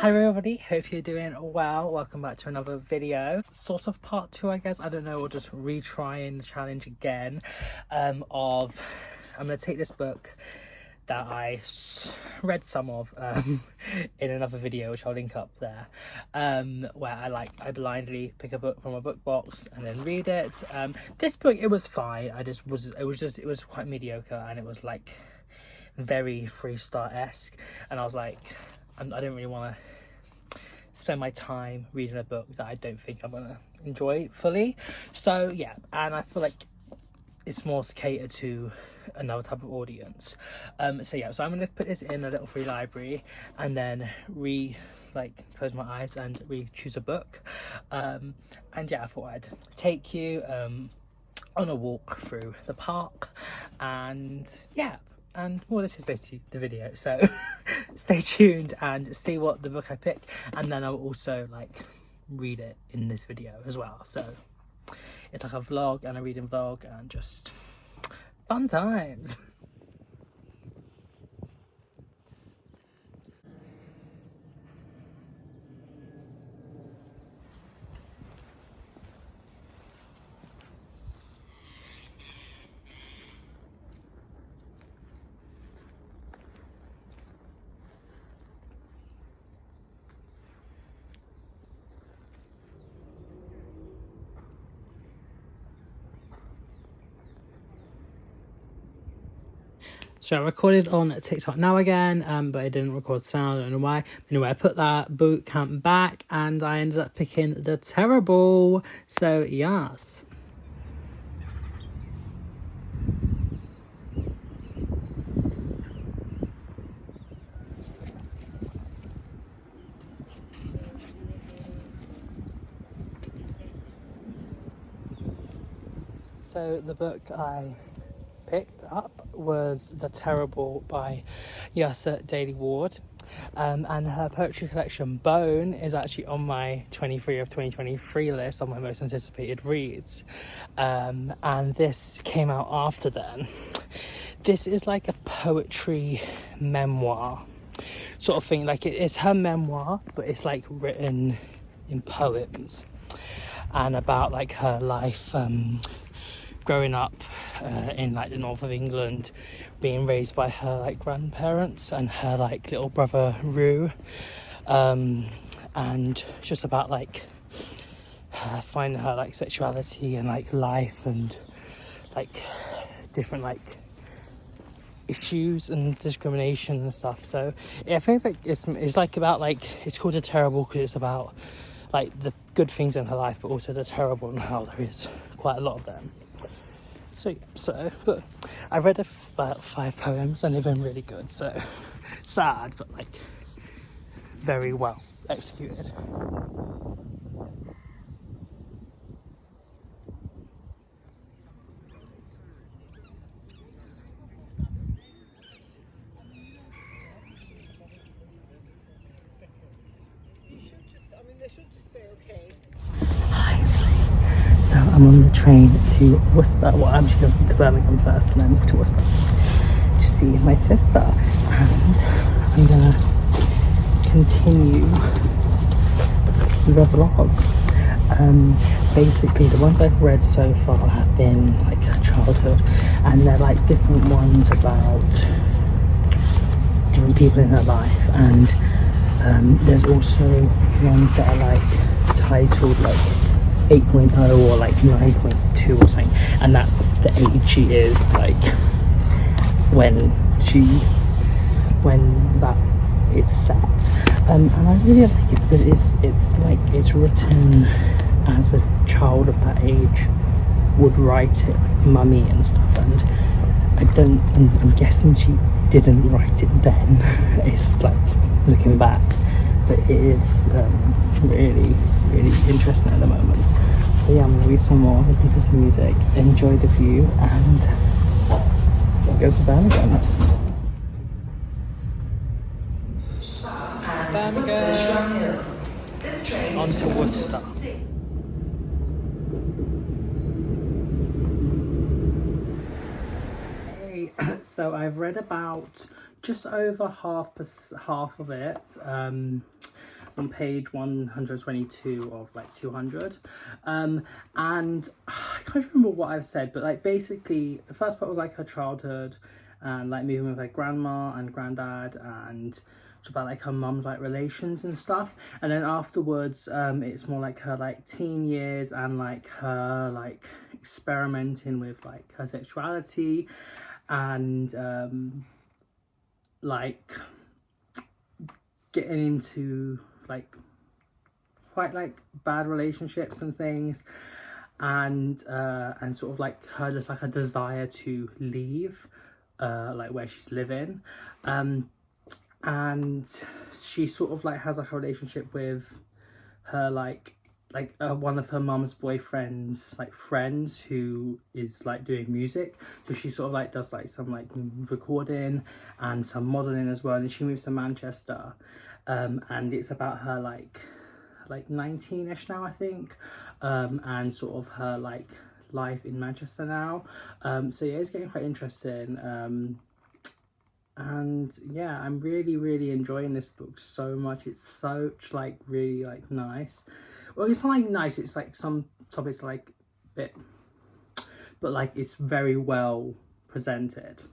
Hi everybody, hope you're doing well. Welcome back to another video, sort of part 2 I guess, I don't know, or just retrying the challenge again I'm gonna take this book that I read some of in another video, which I'll link up there, where I blindly pick a book from a book box and then read it. This book, it was fine. It was quite mediocre, and it was like very freestyle-esque, and I was like, I don't really want to spend my time reading a book that I don't think I'm gonna enjoy fully. So yeah, and I feel like it's more catered to another type of audience. So yeah, so I'm gonna put this in a little free library and then close my eyes and choose a book. And yeah, I thought I'd take you on a walk through the park, and yeah. And well, this is basically the video, so stay tuned and see what the book I pick, and then I'll also read it in this video as well. So it's like a vlog and a reading vlog and just fun times. So I recorded on TikTok now again, but it didn't record sound. I don't know why. Anyway, I put that boot camp back and I ended up picking The Terrible. So yes. So the book I picked up was The Terrible by Yasa Daly Ward, and her poetry collection Bone is actually on my 23 of 2023 list on my most anticipated reads, and this came out after then. This is like a poetry memoir sort of thing, like it's her memoir, but it's like written in poems and about like her life growing up in like the north of England, being raised by her like grandparents and her like little brother Rue, and just about like finding her like sexuality and like life and like different like issues and discrimination and stuff. So yeah, I think like it's like about like, it's called The Terrible because it's about like the good things in her life, but also the terrible and how there is quite a lot of them. But I read about 5 poems and they've been really good, so sad, but like very well executed. So I'm on the train to Worcester. Well, I'm actually going to Birmingham first and then to Worcester to see my sister. And I'm going to continue the vlog. Basically, the ones I've read so far have been like childhood, and they're like different ones about different people in her life. And there's also ones that are like titled like 8.0 or like 9.2 or something, and that's the age she is like when that it's set. And I really like it because it's written as a child of that age would write it, like mummy and stuff, and I'm guessing she didn't write it then. It's like looking back, but it is really interesting at the moment. So yeah, I'm gonna read some more, listen to some music, enjoy the view, and go to Birmingham. Birmingham on to Worcester. Hey, so I've read about just over half of it. on page 122 of like 200. And I can't remember what I've said, but like basically the first part was like her childhood and like moving with her grandma and granddad, and it's about like her mum's like relations and stuff. And then afterwards it's more like her like teen years and like her like experimenting with like her sexuality and like getting into like quite like bad relationships and things, and sort of like her just like a desire to leave like where she's living, and she sort of like has like a relationship with her like one of her mum's boyfriend's like friends who is like doing music, so she sort of like does like some like recording and some modeling as well, and she moves to Manchester, and it's about her like 19ish now, I think, and sort of her like life in Manchester now. So yeah, it's getting quite interesting, and yeah, I'm really enjoying this book so much. It's such like really like nice. Well, it's not like nice, it's like some topics are like a bit, but like it's very well presented.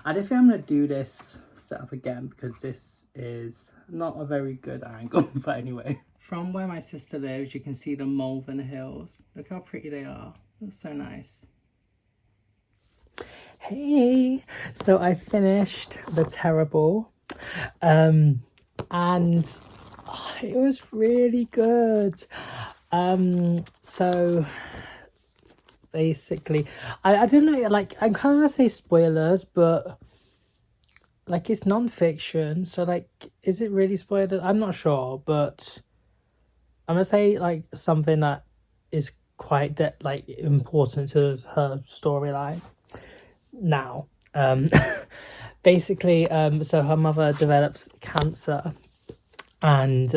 I don't think I'm gonna do this setup again because this is not a very good angle. But anyway, from where my sister lives, you can see the Malvern Hills. Look how pretty they are. That's so nice. Hey, so I finished The Terrible, and it was really good. So basically, I don't know, like I'm kind of gonna say spoilers, but like it's non-fiction, so like is it really spoilers? I'm not sure, but I'm gonna say like something that is quite like important to her storyline now. Basically, so her mother develops cancer, and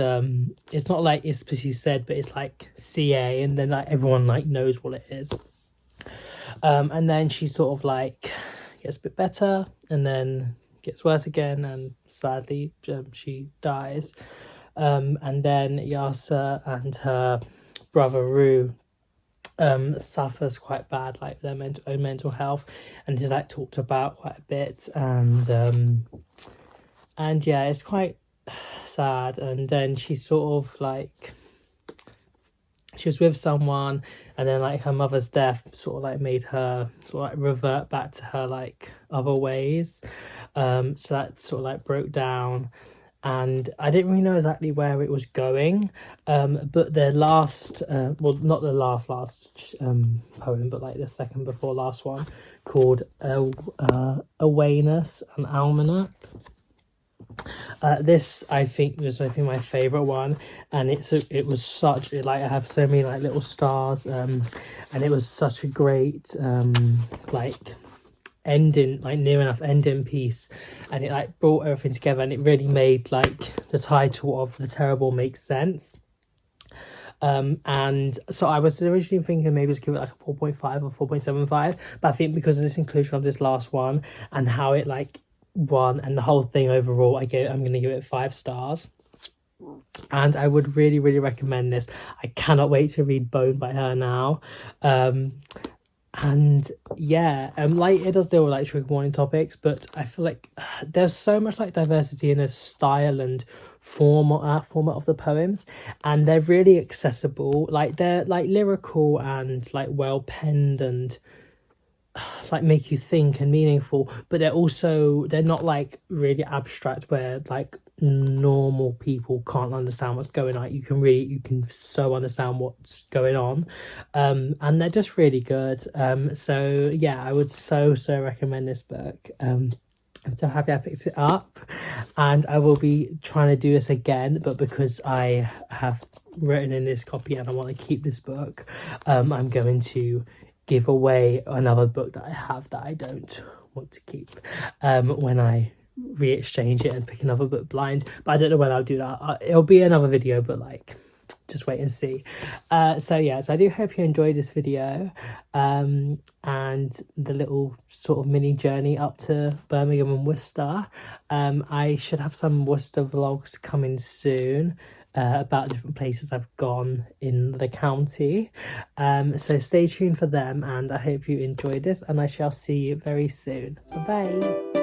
it's not like it's specifically said, but it's like CA, and then like everyone like knows what it is, and then she sort of like gets a bit better and then gets worse again, and sadly she dies, and then Yasa and her brother Rue suffers quite bad like their own mental health, and is like talked about quite a bit, and yeah, it's quite sad. And then she sort of like she was with someone, and then like her mother's death sort of like made her sort of like revert back to her like other ways, so that sort of like broke down, and I didn't really know exactly where it was going, but the last well, not the last poem, but like the second before last one, called Awareness and Almanac. This I think was my favorite one, and it was such like I have so many like little stars, and it was such a great like ending, like near enough ending piece, and it like brought everything together, and it really made like the title of The Terrible make sense. And so I was originally thinking maybe to give it like a 4.5 or 4.75, but I think because of this inclusion of this last one and how it like won and the whole thing overall, I'm going to give it 5 stars. And I would really recommend this. I cannot wait to read Bone by her now. And yeah, like it does deal with like trigger warning topics, but I feel like there's so much like diversity in the style and format of the poems, and they're really accessible. Like they're like lyrical and like well penned and like make you think and meaningful, but they're not like really abstract where like normal people can't understand what's going on. You can so understand what's going on, and they're just really good. So yeah, I would so recommend this book. I'm so happy I picked it up, and I will be trying to do this again, but because I have written in this copy and I want to keep this book, I'm going to give away another book that I have that I don't want to keep when I re-exchange it and pick another book blind. But I don't know when I'll do that. It'll be another video, but like just wait and see. So yeah, so I do hope you enjoyed this video, and the little sort of mini journey up to Birmingham and Worcester. I should have some Worcester vlogs coming soon, about different places I've gone in the county. So stay tuned for them, and I hope you enjoyed this, and I shall see you very soon. Bye bye.